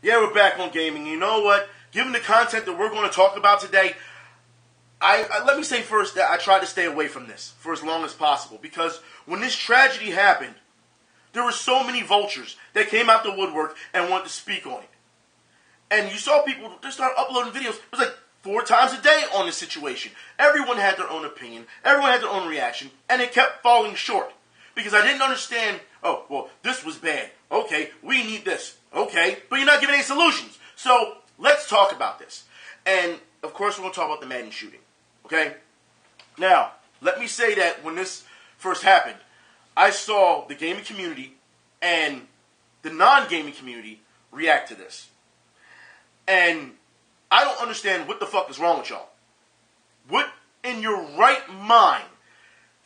Yeah, we're back on gaming. You know what? Given the content that we're going to talk about today, let me say first that I tried to stay away from this for as long as possible, because when this tragedy happened, there were so many vultures that came out the woodwork and wanted to speak on it. And you saw people just start uploading videos. It was like 4 times a day on this situation. Everyone had their own opinion. Everyone had their own reaction. And it kept falling short. Because I didn't understand, oh, well, this was bad. Okay, we need this. Okay, but you're not giving any solutions. So let's talk about this. And, of course, we're going to talk about the Madden shooting. Okay? Now, let me say that when this first happened, I saw the gaming community and the non-gaming community react to this. And I don't understand what the fuck is wrong with y'all. What in your right mind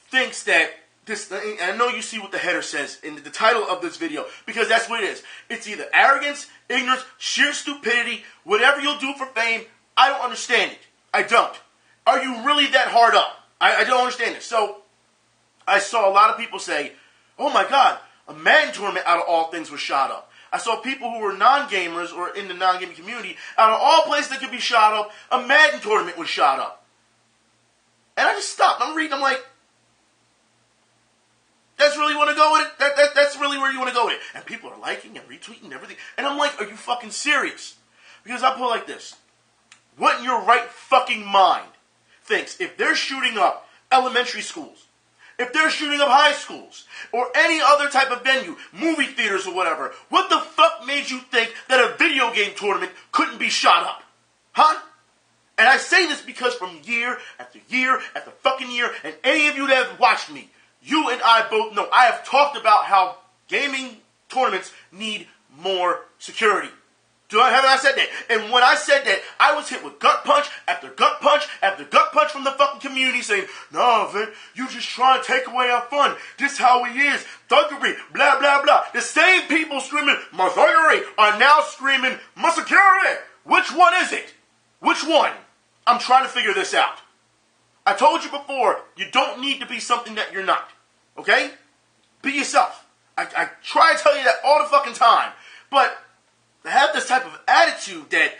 thinks that this, and I know you see what the header says in the title of this video, because that's what it is. It's either arrogance, ignorance, sheer stupidity, whatever you'll do for fame. I don't understand it. I don't. Are you really that hard up? I don't understand it. So I saw a lot of people say, oh my God, a Madden tournament out of all things was shot up. I saw people who were non-gamers or in the non-gaming community, out of all places that could be shot up, a Madden tournament was shot up. And I just stopped. I'm reading, I'm like, that's really want to go with it? That's really where you want to go with it? And people are liking and retweeting and everything. And I'm like, are you fucking serious? Because I put it like this. What in your right fucking mind thinks if they're shooting up elementary schools, if they're shooting up high schools, or any other type of venue, movie theaters or whatever, what the fuck made you think that a video game tournament couldn't be shot up? Huh? And I say this because from year after year after fucking year, and any of you that have watched me, you and I both know, I have talked about how gaming tournaments need more security. Haven't I said that? And when I said that, I was hit with gut punch after gut punch after gut punch from the fucking community saying, no, Vin, you just trying to take away our fun. This how he is. Thuggery, blah, blah, blah. The same people screaming, my thuggery, are now screaming, my security. Which one is it? Which one? I'm trying to figure this out. I told you before, you don't need to be something that you're not. Okay? Be yourself. I try to tell you that all the fucking time. But to have this type of attitude that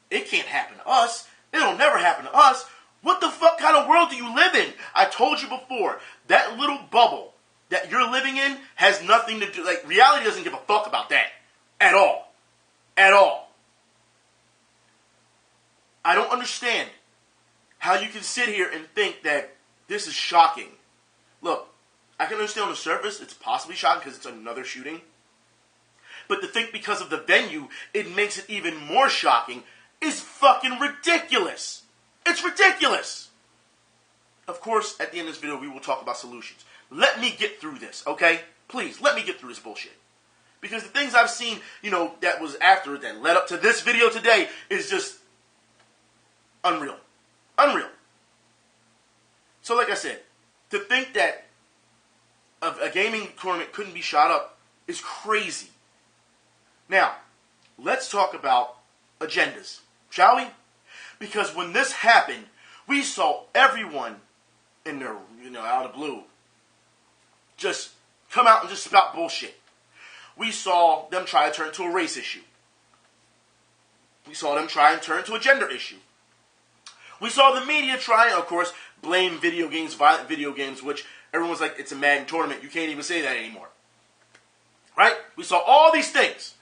it can't happen to us, it'll never happen to us, what the fuck kind of world do you live in? I told you before, that little bubble that you're living in has nothing to do, like, reality doesn't give a fuck about that. At all. At all. I don't understand how you can sit here and think that this is shocking. Look, I can understand on the surface it's possibly shocking because it's another shooting. But to think because of the venue, it makes it even more shocking is fucking ridiculous. It's ridiculous. Of course, at the end of this video, we will talk about solutions. Let me get through this, okay? Please, let me get through this bullshit. Because the things I've seen, that was after, that led up to this video today is just unreal. Unreal. So like I said, to think that a gaming tournament couldn't be shot up is crazy. Now, let's talk about agendas, shall we? Because when this happened, we saw everyone in their, out of the blue, just come out and just spout bullshit. We saw them try to turn to a race issue. We saw them try and turn to a gender issue. We saw the media try, of course, blame video games, violent video games, which everyone's like, it's a Madden tournament. You can't even say that anymore. Right? We saw all these things.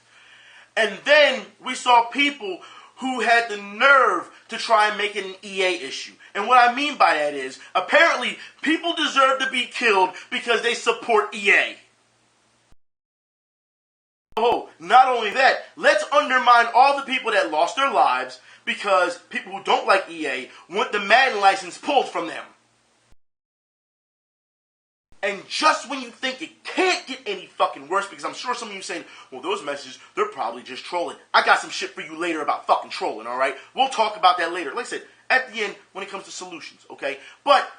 And then we saw people who had the nerve to try and make it an EA issue. And what I mean by that is, apparently, people deserve to be killed because they support EA. Oh, not only that, let's undermine all the people that lost their lives because people who don't like EA want the Madden license pulled from them. And just when you think it can't get any fucking worse, because I'm sure some of you are saying, well, those messages, they're probably just trolling. I got some shit for you later about fucking trolling, alright? We'll talk about that later. Like I said, at the end, when it comes to solutions, okay? But,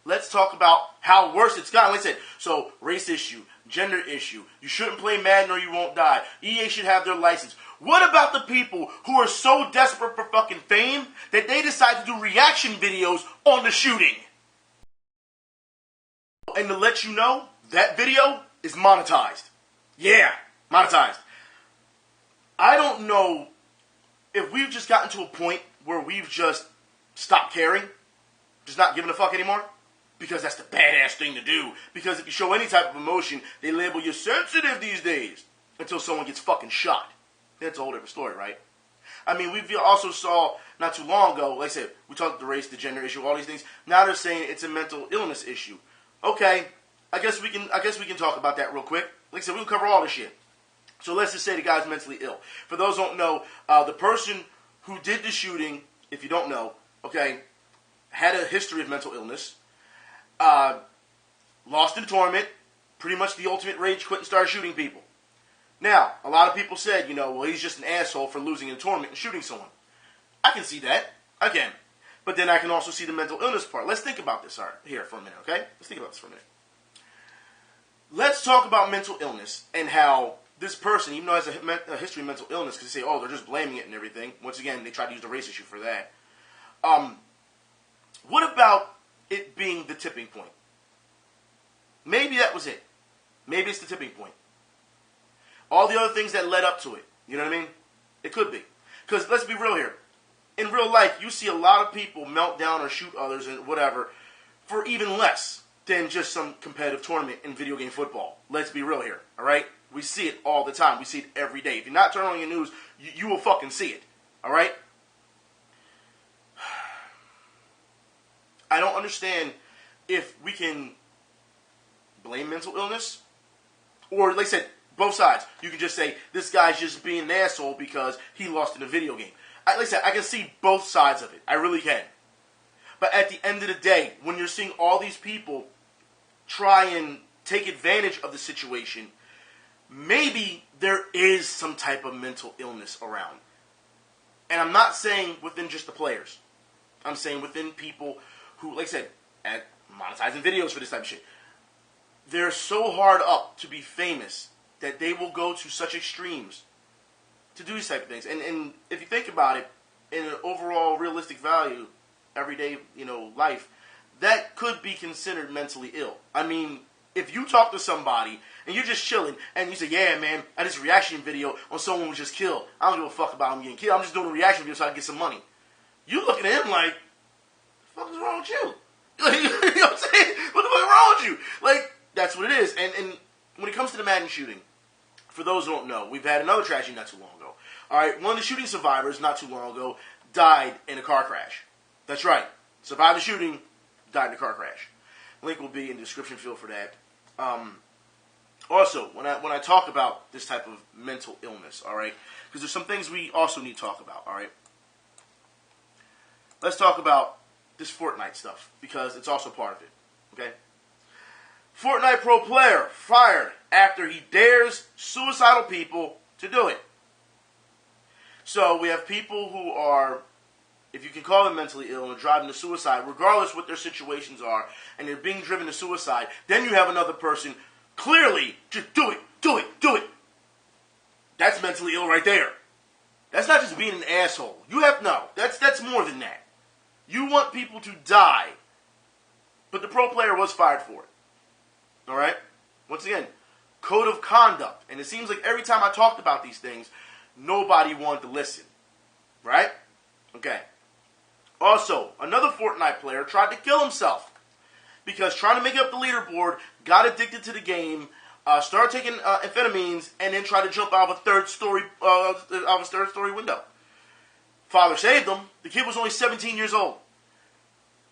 let's talk about how worse it's gotten. Like I said, so, race issue, gender issue, you shouldn't play Madden or you won't die. EA should have their license. What about the people who are so desperate for fucking fame that they decide to do reaction videos on the shooting? And to let you know, that video is monetized. Yeah, monetized. I don't know if we've just gotten to a point where we've just stopped caring, just not giving a fuck anymore, because that's the badass thing to do. Because if you show any type of emotion, they label you sensitive these days until someone gets fucking shot. That's a whole different story, right? I mean, we also saw not too long ago, like I said, we talked the race, the gender issue, all these things. Now they're saying it's a mental illness issue. Okay, I guess we can talk about that real quick. Like I said, we'll cover all this shit. So let's just say the guy's mentally ill. For those who don't know, the person who did the shooting, if you don't know, okay, had a history of mental illness, lost in a tournament, pretty much the ultimate rage quit and started shooting people. Now, a lot of people said, well, he's just an asshole for losing in a tournament and shooting someone. I can see that. I can. But then I can also see the mental illness part. Let's think about this here for a minute, okay? Let's think about this for a minute. Let's talk about mental illness and how this person, even though has a history of mental illness, because they say, they're just blaming it and everything. Once again, they try to use the race issue for that. What about it being the tipping point? Maybe that was it. Maybe it's the tipping point. All the other things that led up to it. You know what I mean? It could be. Because let's be real here. In real life, you see a lot of people melt down or shoot others and whatever for even less than just some competitive tournament in video game football. Let's be real here. All right? We see it all the time. We see it every day. If you're not turning on your news, you will fucking see it. All right? I don't understand if we can blame mental illness, or like I said, both sides. You can just say, this guy's just being an asshole because he lost in a video game. Like I said, I can see both sides of it. I really can. But at the end of the day, when you're seeing all these people try and take advantage of the situation, maybe there is some type of mental illness around. And I'm not saying within just the players. I'm saying within people who, like I said, at monetizing videos for this type of shit. They're so hard up to be famous that they will go to such extremes to do these type of things. And if you think about it, in an overall realistic value, everyday, life, that could be considered mentally ill. I mean, if you talk to somebody and you're just chilling and you say, yeah, man, I did this reaction video on someone who was just killed. I don't give a fuck about him getting killed. I'm just doing a reaction video so I can get some money. You looking at him like, what the fuck is wrong with you? You know what I'm saying? What the fuck is wrong with you? Like, that's what it is. And when it comes to the Madden shooting, for those who don't know, we've had another tragedy not too long ago. All right, one of the shooting survivors not too long ago died in a car crash. That's right. Survived the shooting, died in a car crash. Link will be in the description field for that. Also, when I talk about this type of mental illness, all right, because there's some things we also need to talk about, all right? Let's talk about this Fortnite stuff, because it's also part of it, okay? Fortnite pro player fired after he dares suicidal people to do it. So we have people who are, if you can call them mentally ill and driving to suicide, regardless what their situations are, and they're being driven to suicide. Then you have another person, clearly, just do it, do it, do it. That's mentally ill right there. That's not just being an asshole. That's more than that. You want people to die, but the pro player was fired for it. All right? Once again, code of conduct. And it seems like every time I talked about these things, nobody wanted to listen. Right? Okay. Also, another Fortnite player tried to kill himself because trying to make up the leaderboard, got addicted to the game, started taking amphetamines, and then tried to jump out of a third story window. Father saved him. The kid was only 17 years old.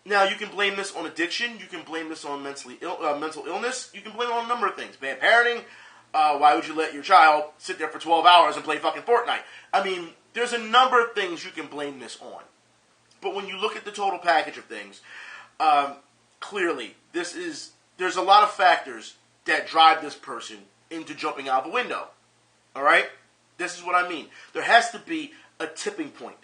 Now, you can blame this on addiction. You can blame this on mental illness. You can blame it on a number of things. Bad parenting. Why would you let your child sit there for 12 hours and play fucking Fortnite? I mean, there's a number of things you can blame this on. But when you look at the total package of things, clearly, there's a lot of factors that drive this person into jumping out of a window. All right? This is what I mean. There has to be a tipping point.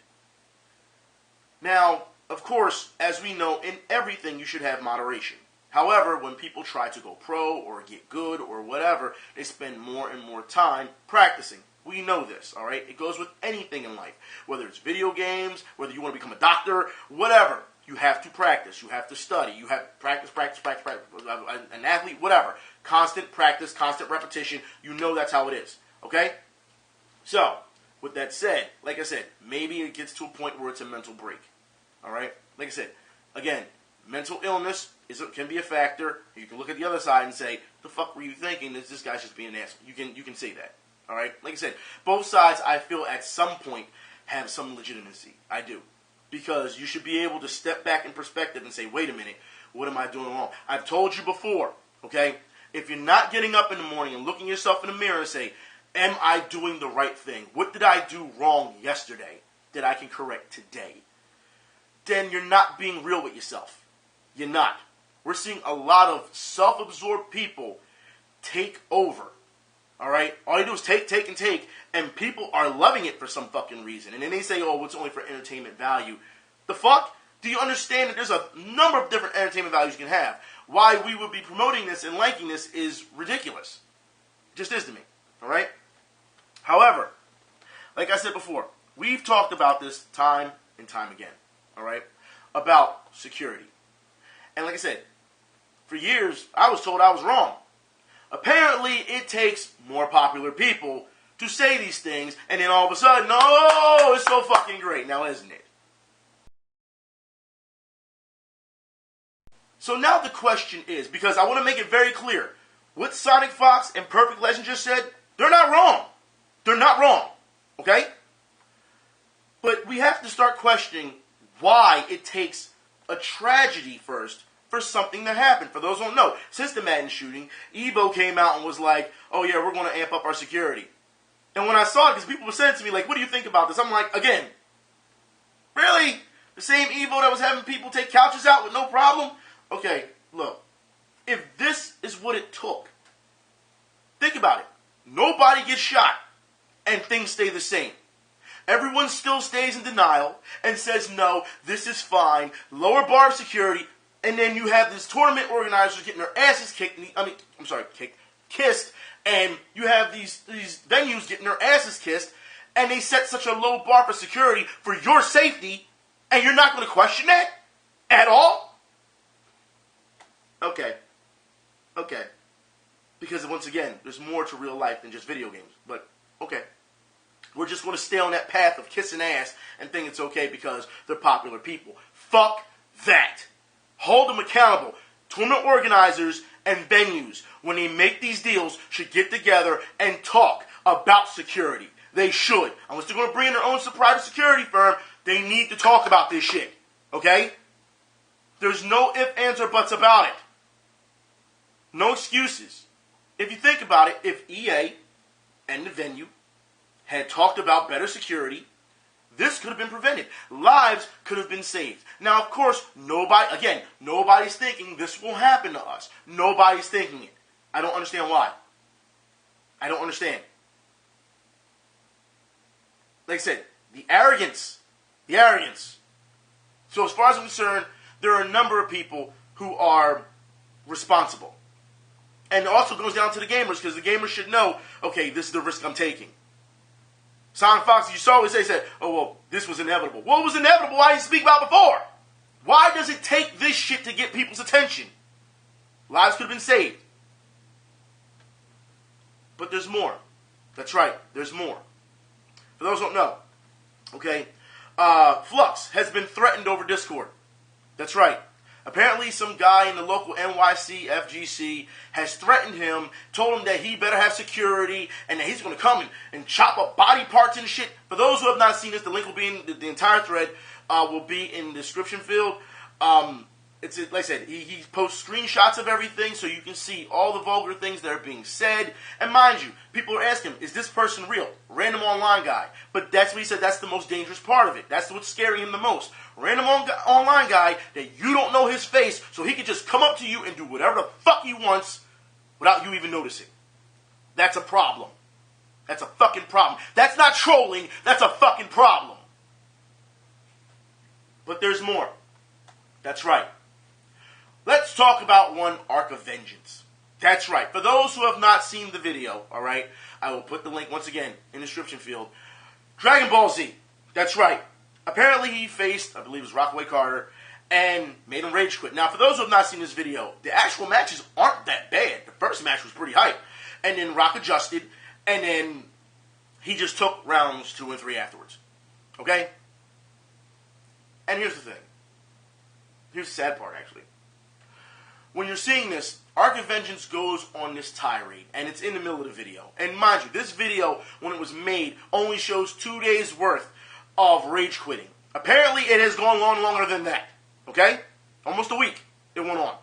Now, of course, as we know, in everything you should have moderation. However, when people try to go pro or get good or whatever, they spend more and more time practicing. We know this, all right? It goes with anything in life. Whether it's video games, whether you want to become a doctor, whatever. You have to practice. You have to study. You have practice. An athlete, whatever. Constant practice, constant repetition. You know that's how it is, okay? So, with that said, like I said, maybe it gets to a point where it's a mental break. All right? Like I said, again, mental illness can be a factor. You can look at the other side and say, the fuck were you thinking? This guy's just being an asshole. You can say that. All right? Like I said, both sides, I feel, at some point have some legitimacy. I do. Because you should be able to step back in perspective and say, wait a minute, what am I doing wrong? I've told you before, okay? If you're not getting up in the morning and looking yourself in the mirror and say, am I doing the right thing? What did I do wrong yesterday that I can correct today? Then you're not being real with yourself. You're not. We're seeing a lot of self-absorbed people take over. All right? All you do is take, and people are loving it for some fucking reason. And then they say, oh, it's only for entertainment value. The fuck? Do you understand that there's a number of different entertainment values you can have? Why we would be promoting this and liking this is ridiculous. It just is to me. All right? However, like I said before, we've talked about this time and time again. All right? About security. And like I said, for years, I was told I was wrong. Apparently, it takes more popular people to say these things, and then all of a sudden, oh, it's so fucking great. Now, isn't it? So now the question is, because I want to make it very clear, what Sonic Fox and Perfect Legend just said, they're not wrong. They're not wrong. Okay? But we have to start questioning why it takes a tragedy first for something to happen. For those who don't know, since the Madden shooting, Evo came out and was like, oh yeah, we're going to amp up our security. And when I saw it, because people were saying to me, like, what do you think about this? I'm like, again, really? The same Evo that was having people take couches out with no problem? Okay, look, if this is what it took, think about it. Nobody gets shot, and things stay the same. Everyone still stays in denial and says, no, this is fine, lower bar of security, and then you have this tournament organizers getting their asses kissed, and you have these venues getting their asses kissed, and they set such a low bar for security for your safety, and you're not going to question that at all? Okay. Because once again, there's more to real life than just video games, but okay. We're just going to stay on that path of kissing ass and think it's okay because they're popular people. Fuck that. Hold them accountable. Tournament organizers and venues, when they make these deals, should get together and talk about security. They should. Unless they're going to bring in their own private security firm, they need to talk about this shit. Okay? There's no ifs, ands, or buts about it. No excuses. If you think about it, if EA and the venue had talked about better security, this could have been prevented. Lives could have been saved. Now, of course, nobody's thinking this will happen to us. Nobody's thinking it. I don't understand why. I don't understand. Like I said, the arrogance. So as far as I'm concerned, there are a number of people who are responsible. And it also goes down to the gamers, because the gamers should know, okay, this is the risk I'm taking. Sonic Fox, you saw what he said, oh, well, this was inevitable. Well, it was inevitable. Why didn't you speak about it before? Why does it take this shit to get people's attention? Lives could have been saved. But there's more. That's right, there's more. For those who don't know, okay, Flux has been threatened over Discord. That's right. Apparently some guy in the local NYC FGC has threatened him, told him that he better have security, and that he's going to come and chop up body parts and shit. For those who have not seen this, the link will be in the entire thread, will be in the description field. It's like I said, he posts screenshots of everything so you can see all the vulgar things that are being said. And mind you, people are asking him, is this person real? Random online guy. But that's what he said, that's the most dangerous part of it. That's what's scaring him the most. Random online guy that you don't know his face, so he can just come up to you and do whatever the fuck he wants without you even noticing. That's a problem. That's a fucking problem. That's not trolling, that's a fucking problem. But there's more. That's right. Let's talk about one Ark of Vengeance. That's right. For those who have not seen the video, all right, I will put the link once again in the description field. Dragon Ball Z. That's right. Apparently he faced, I believe it was Rockaway Carter, and made him rage quit. Now, for those who have not seen this video, the actual matches aren't that bad. The first match was pretty hype. And then Rock adjusted, and then he just took rounds 2 and 3 afterwards. Okay? And here's the thing. Here's the sad part, actually. When you're seeing this, Ark of Vengeance goes on this tirade, and it's in the middle of the video. And mind you, this video, when it was made, only shows 2 days' worth of rage quitting. Apparently, it has gone on longer than that. Okay? Almost a week it went on.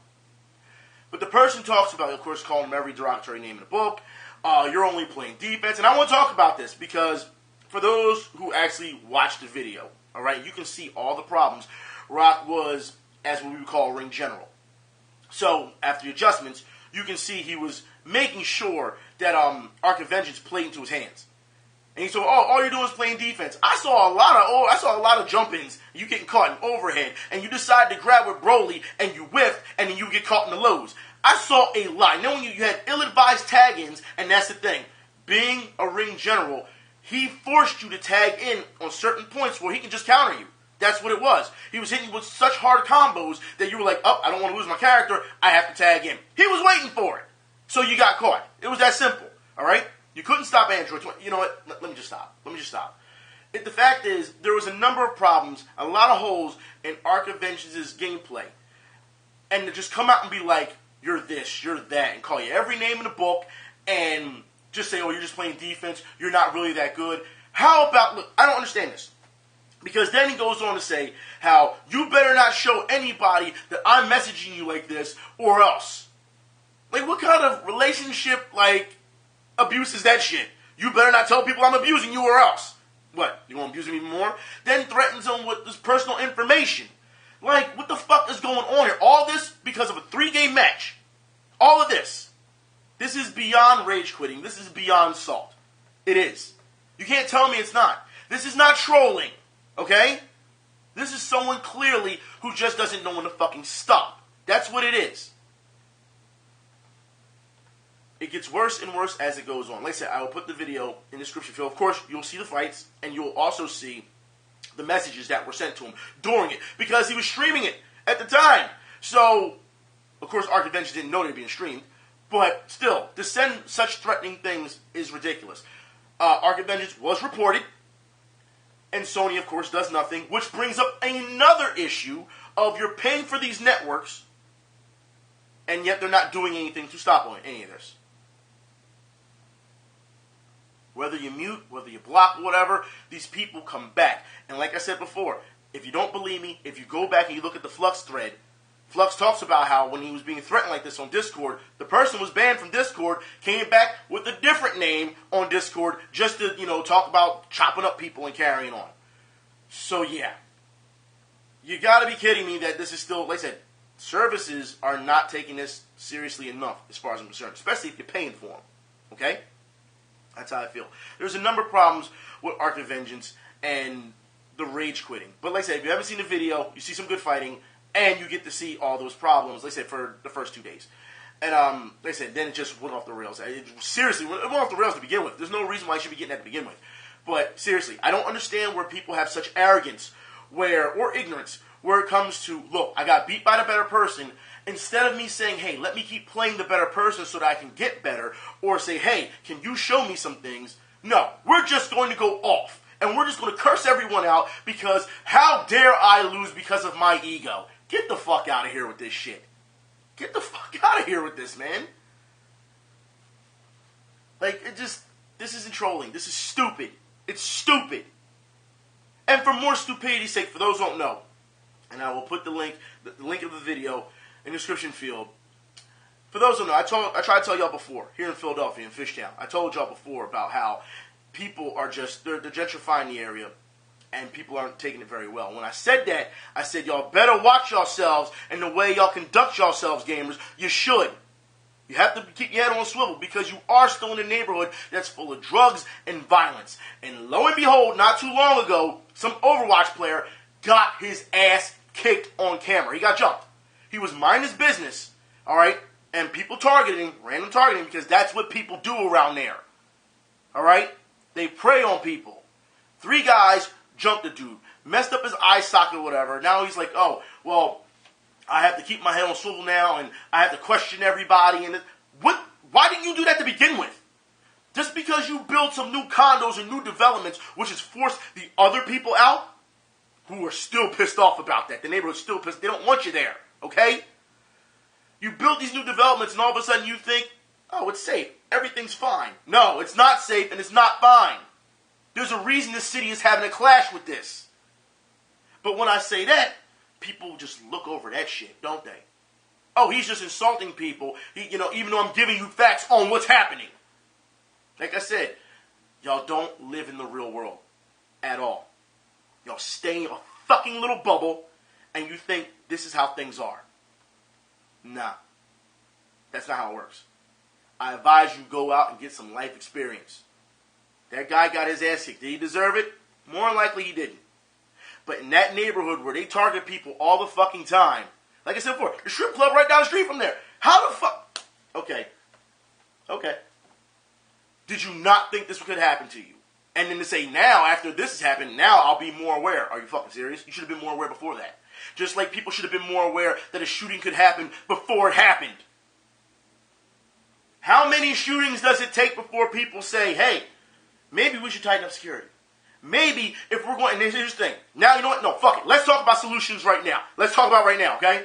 But the person talks about, of course, calling him every derogatory name in the book. You're only playing defense. And I want to talk about this because for those who actually watched the video, all right, you can see all the problems. Rock was, as what we would call, a ring general. So, after the adjustments, you can see he was making sure that Ark of Vengeance played into his hands. And he said, all you're doing is playing defense. I saw a lot of jump-ins, and you getting caught in overhead, and you decide to grab with Broly, and you whiff, and then you get caught in the lows. I saw a lot. Knowing you had ill-advised tag-ins, and that's the thing. Being a ring general, he forced you to tag in on certain points where he can just counter you. That's what it was. He was hitting you with such hard combos that you were like, I don't want to lose my character. I have to tag in. He was waiting for it. So you got caught. It was that simple. All right? You couldn't stop Android 20. You know what? Let me just stop. The fact is, there was a number of problems, a lot of holes in Ark of Vengeance's gameplay. And to just come out and be like, you're this, you're that, and call you every name in the book, and just say, you're just playing defense, you're not really that good. How about, look, I don't understand this. Because then he goes on to say how you better not show anybody that I'm messaging you like this or else. Like, what kind of relationship, abuse is that shit? You better not tell people I'm abusing you or else. What, you want to abuse him even more? Then threatens them with this personal information. Like, what the fuck is going on here? All this because of a 3-game match. All of this. This is beyond rage quitting. This is beyond salt. It is. You can't tell me it's not. This is not trolling. Okay? This is someone clearly who just doesn't know when to fucking stop. That's what it is. It gets worse and worse as it goes on. Like I said, I will put the video in the description field. Of course, you'll see the fights, and you'll also see the messages that were sent to him during it, because he was streaming it at the time. So, of course, Ark of Vengeance didn't know they were being streamed, but still, to send such threatening things is ridiculous. Ark of Vengeance was reported, and Sony, of course, does nothing, which brings up another issue of you're paying for these networks, and yet they're not doing anything to stop any of this. Whether you mute, whether you block, whatever, these people come back. And like I said before, if you don't believe me, if you go back and you look at the Flux thread, Flux talks about how when he was being threatened like this on Discord, the person was banned from Discord, came back with a different name on Discord just to, talk about chopping up people and carrying on. So yeah, you gotta be kidding me that this is still, like I said, services are not taking this seriously enough as far as I'm concerned, especially if you're paying for them, okay? That's how I feel. There's a number of problems with Ark of Vengeance and the rage quitting. But like I said, if you haven't seen the video, you see some good fighting, and you get to see all those problems, like I said, for the first 2 days. And like I said, then it just went off the rails. Seriously, it went off the rails to begin with. There's no reason why I should be getting that to begin with. But seriously, I don't understand where people have such arrogance or ignorance where it comes to, look, I got beat by the better person. Instead of me saying, hey, let me keep playing the better person so that I can get better, or say, hey, can you show me some things? No, we're just going to go off. And we're just going to curse everyone out because how dare I lose because of my ego? Get the fuck out of here with this shit. Get the fuck out of here with this, man. This isn't trolling. This is stupid. It's stupid. And for more stupidity's sake, for those who don't know, and I will put the link of the video in the description field. For those who don't know, I tried to tell y'all before, here in Philadelphia, in Fishtown, I told y'all before about how people are they're gentrifying the area, and people aren't taking it very well. When I said that, I said, y'all better watch yourselves and the way y'all conduct yourselves, gamers. You should. You have to keep your head on a swivel because you are still in a neighborhood that's full of drugs and violence. And lo and behold, not too long ago, some Overwatch player got his ass kicked on camera. He got jumped. He was minding his business, all right? And people targeting, random targeting, because that's what people do around there. All right? They prey on people. 3 guys jumped the dude, messed up his eye socket or whatever. Now he's like, oh, well, I have to keep my head on swivel now, and I have to question everybody. And what? Why didn't you do that to begin with? Just because you build some new condos and new developments, which has forced the other people out, who are still pissed off about that. The neighborhood's still pissed. They don't want you there, okay? You build these new developments and all of a sudden you think, oh, it's safe. Everything's fine. No, it's not safe and it's not fine. There's a reason this city is having a clash with this. But when I say that, people just look over that shit, don't they? Oh, he's just insulting people, even though I'm giving you facts on what's happening. Like I said, y'all don't live in the real world at all. Y'all stay in a fucking little bubble and you think this is how things are. Nah. That's not how it works. I advise you go out and get some life experience. That guy got his ass kicked. Did he deserve it? More than likely he didn't. But in that neighborhood where they target people all the fucking time, like I said before, the strip club right down the street from there. How the fuck? Okay. Did you not think this could happen to you? And then to say now, after this has happened, now I'll be more aware. Are you fucking serious? You should have been more aware before that. Just like people should have been more aware that a shooting could happen before it happened. How many shootings does it take before people say, hey, maybe we should tighten up security? Maybe if we're going, and here's the thing. Now, you know what? No, fuck it. Let's talk about solutions right now. Let's talk about right now, okay?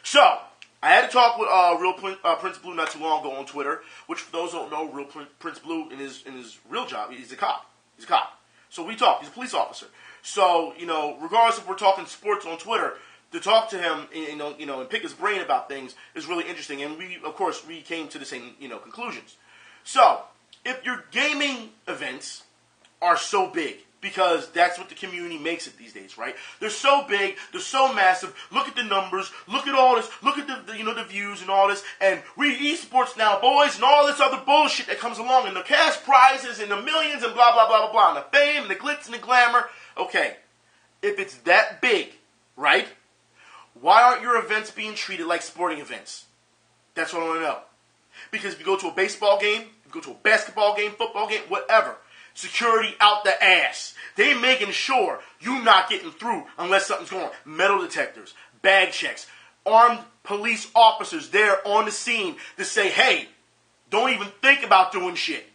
So, I had a talk with Real Prince Blue not too long ago on Twitter, which for those who don't know, Real Prince Blue in his real job, he's a cop. He's a cop. So we talked. He's a police officer. So, regardless if we're talking sports on Twitter, to talk to him, and pick his brain about things is really interesting. And we came to the same, conclusions. So, if your gaming events are so big, because that's what the community makes it these days, right? They're so big, they're so massive. Look at the numbers, look at all this, look at the views and all this, and we esports now, boys, and all this other bullshit that comes along, and the cash prizes and the millions and blah blah blah blah blah, and the fame and the glitz and the glamour. Okay, if it's that big, right? Why aren't your events being treated like sporting events? That's what I want to know. Because if you go to a baseball game, if you go to a basketball game, football game, whatever, security out the ass. They making sure you not getting through unless something's going on. Metal detectors, bag checks, armed police officers there on the scene to say, hey, don't even think about doing shit.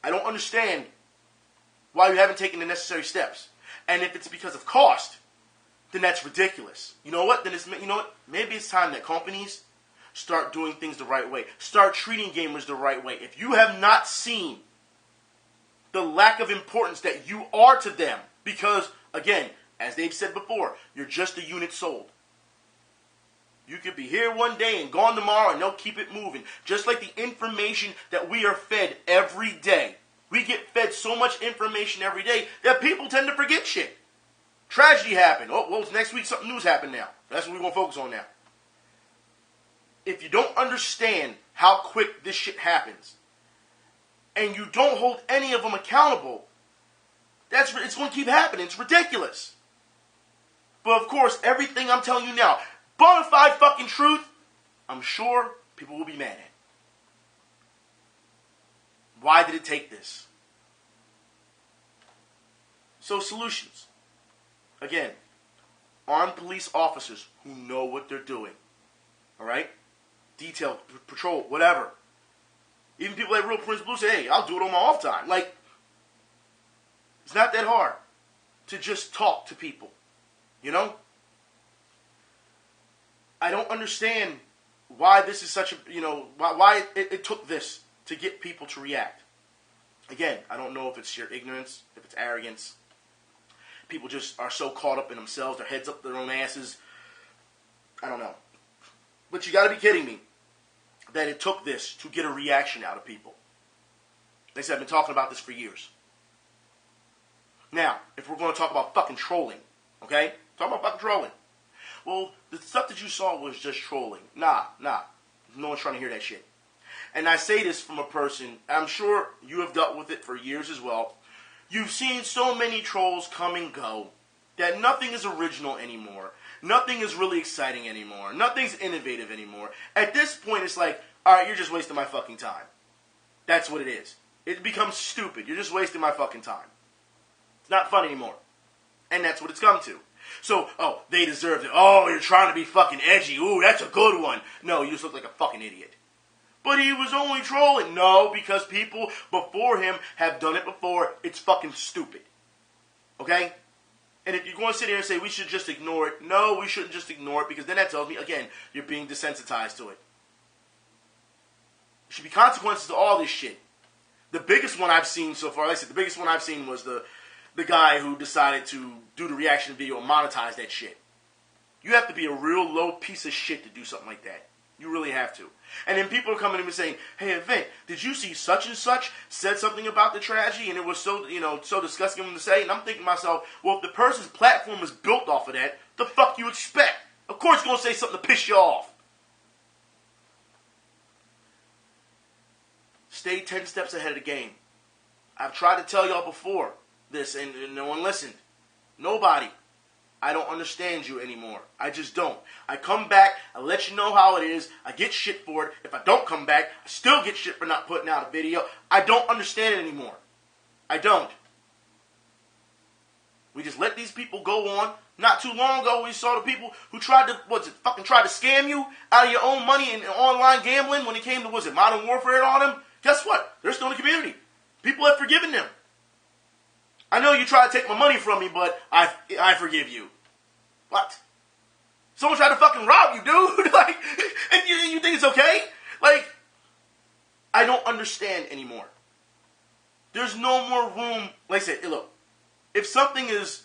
I don't understand why you haven't taken the necessary steps. And if it's because of cost, then that's ridiculous. You know what? Maybe it's time that companies start doing things the right way. Start treating gamers the right way. If you have not seen the lack of importance that you are to them, because, again, as they've said before, you're just a unit sold. You could be here one day and gone tomorrow, and they'll keep it moving. Just like the information that we are fed every day. We get fed so much information every day that people tend to forget shit. Tragedy happened. Oh, well, next week something new's happened now. That's what we're going to focus on now. If you don't understand how quick this shit happens, and you don't hold any of them accountable, it's going to keep happening. It's ridiculous. But of course, everything I'm telling you now, bona fide fucking truth, I'm sure people will be mad at. Why did it take this? So, solutions. Again, armed police officers who know what they're doing. Alright? Detail, patrol, whatever. Even people like Real Prince Blue say, hey, I'll do it on my off time. Like, it's not that hard to just talk to people. You know? I don't understand why this is such a, why it took this to get people to react. Again, I don't know if it's sheer ignorance, if it's arrogance. People just are so caught up in themselves, their heads up their own asses. I don't know. But you gotta be kidding me that it took this to get a reaction out of people. Like I said, I've been talking about this for years. Now, if we're going to talk about fucking trolling, okay? Talk about fucking trolling. Well, the stuff that you saw was just trolling. Nah. No one's trying to hear that shit. And I say this from a person, I'm sure you have dealt with it for years as well. You've seen so many trolls come and go that nothing is original anymore. Nothing is really exciting anymore. Nothing's innovative anymore. At this point, it's like, alright, you're just wasting my fucking time. That's what it is. It becomes stupid. You're just wasting my fucking time. It's not fun anymore. And that's what it's come to. So, oh, they deserved it. Oh, you're trying to be fucking edgy. Ooh, that's a good one. No, you just look like a fucking idiot. but he was only trolling. No, because people before him have done it before. It's fucking stupid. Okay? And if you're going to sit here and say we should just ignore it, no, we shouldn't just ignore it, because then that tells me, again, you're being desensitized to it. There should be consequences to all this shit. The biggest one I've seen so far, like I said, the biggest one I've seen was the guy who decided to do the reaction video and monetize that shit. You have to be a real low piece of shit to do something like that. You really have to. And then people are coming to me saying, hey, Event, did you see such and such said something about the tragedy and it was so, so disgusting of them to say? And I'm thinking to myself, well, if the person's platform is built off of that, the fuck you expect? Of course you're going to say something to piss you off. Stay 10 steps ahead of the game. I've tried to tell y'all before this and no one listened. Nobody. I don't understand you anymore. I just don't. I come back, I let you know how it is, I get shit for it. If I don't come back, I still get shit for not putting out a video. I don't understand it anymore. I don't. We just let these people go on. Not too long ago, we saw the people who tried to, tried to scam you out of your own money in online gambling when it came to, Modern Warfare and all them? Guess what? They're still in the community. People have forgiven them. I know you tried to take my money from me, but I forgive you. What? Someone tried to fucking rob you, dude? And you think it's okay? I don't understand anymore. There's no more room. Like I said, look, if something is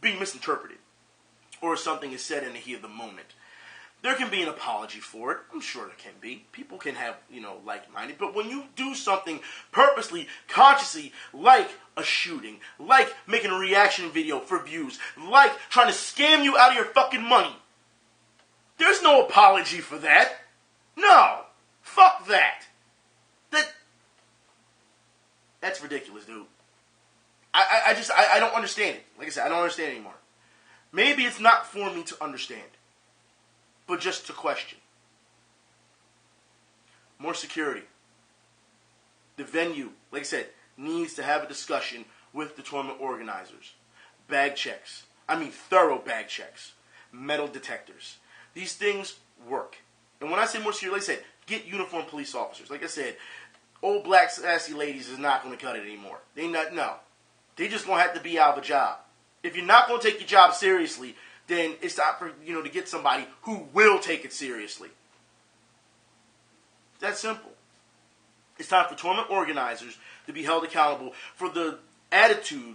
being misinterpreted, or something is said in the heat of the moment, there can be an apology for it. I'm sure there can be. People can have, like-minded. But when you do something purposely, consciously, like a shooting, like making a reaction video for views, like trying to scam you out of your fucking money, there's no apology for that. No. Fuck that. That's ridiculous, dude. I don't understand it. Like I said, I don't understand it anymore. Maybe it's not for me to understand, but just to question. More security. The venue, like I said, needs to have a discussion with the tournament organizers. Bag checks. Thorough bag checks. Metal detectors. These things work. And when I say more security, like I said, get uniformed police officers. Like I said, old black sassy ladies is not going to cut it anymore. No. They just going to have to be out of a job. If you're not going to take your job seriously, then it's time for, to get somebody who will take it seriously. That's simple. It's time for tournament organizers to be held accountable for the attitude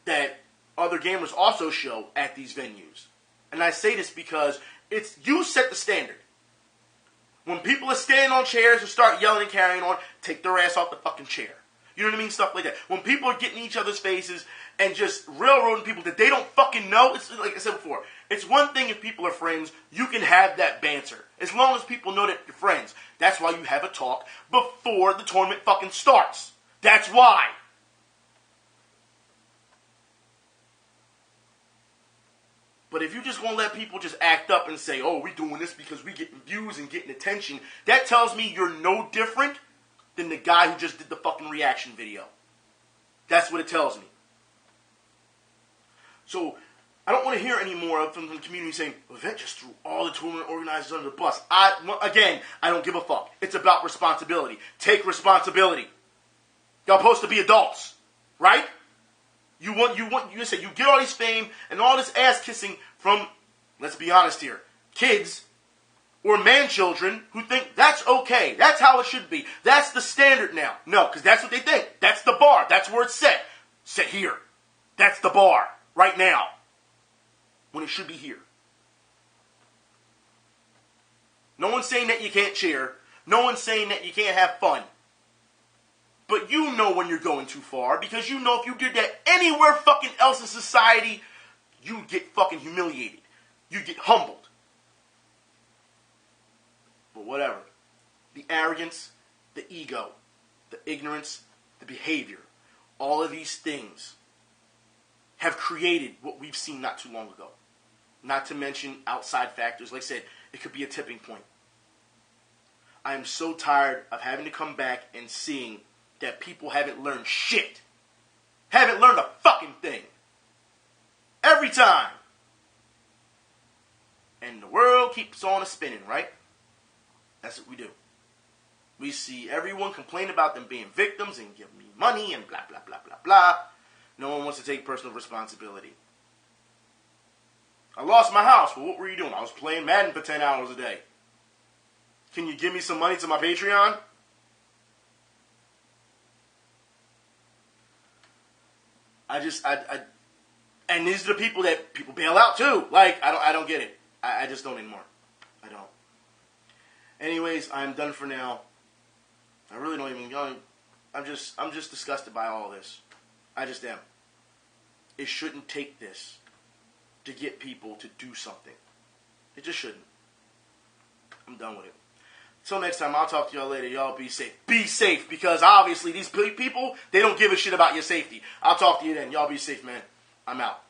that other gamers also show at these venues. And I say this because you set the standard. When people are standing on chairs and start yelling and carrying on, take their ass off the fucking chair. You know what I mean? Stuff like that. When people are getting in each other's faces and just railroading people that they don't fucking know, it's like I said before, it's one thing if people are friends, you can have that banter. As long as people know that you're friends. That's why you have a talk before the tournament fucking starts. That's why. But if you just want to let people just act up and say, oh, we're doing this because we getting views and getting attention, that tells me you're no different than the guy who just did the fucking reaction video. That's what it tells me. So, I don't want to hear any more from the community saying, well, that just threw all the tournament organizers under the bus. I don't give a fuck. It's about responsibility. Take responsibility. Y'all supposed to be adults, right? You get all this fame and all this ass kissing from, let's be honest here, kids or man-children who think that's okay. That's how it should be. That's the standard now. No, because that's what they think. That's the bar. That's where it's set. Set here. That's the bar right now. When it should be here. No one's saying that you can't cheer. No one's saying that you can't have fun. But you know when you're going too far, because you know if you did that anywhere fucking else in society, you'd get fucking humiliated. You'd get humbled. But whatever. The arrogance, the ego, the ignorance, the behavior, all of these things have created what we've seen not too long ago. Not to mention outside factors. Like I said, it could be a tipping point. I am so tired of having to come back and seeing that people haven't learned shit. Haven't learned a fucking thing. Every time. And the world keeps on a spinning, right? That's what we do. We see everyone complain about them being victims and give me money and blah, blah, blah, blah, blah. No one wants to take personal responsibility. I lost my house. Well, what were you doing? I was playing Madden for 10 hours a day. Can you give me some money to my Patreon? And these are the people that people bail out too. Like, I don't get it. I just don't anymore. I don't. Anyways, I'm done for now. I really don't even go. I'm just disgusted by all this. I just am. It shouldn't take this to get people to do something. It just shouldn't. I'm done with it. Till next time, I'll talk to y'all later. Y'all be safe. Be safe, because obviously these people, they don't give a shit about your safety. I'll talk to you then. Y'all be safe, man. I'm out.